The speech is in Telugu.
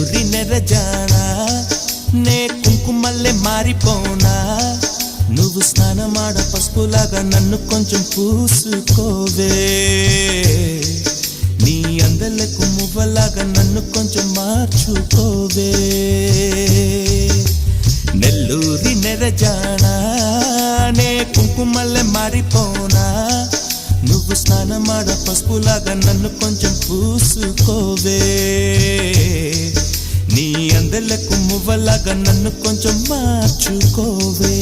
నెల్లూరి నెరజానా నే కుంకుమల్లే మారిపోనా నువ్వు స్నానమాడ పసుపులాగా నన్ను కొంచెం పూసుకోవే నీ అందలకు మువ్వలాగా నన్ను కొంచెం మార్చుకోవే నెల్లూరి నెరజానా నే కుంకుమల్లే మారిపోనా నువ్వు స్నానమాడ పసుపులాగా నన్ను కొంచెం పూసుకోవే నీ అందలకు మువ్వలాగా నన్ను కొంచెం మార్చుకోవే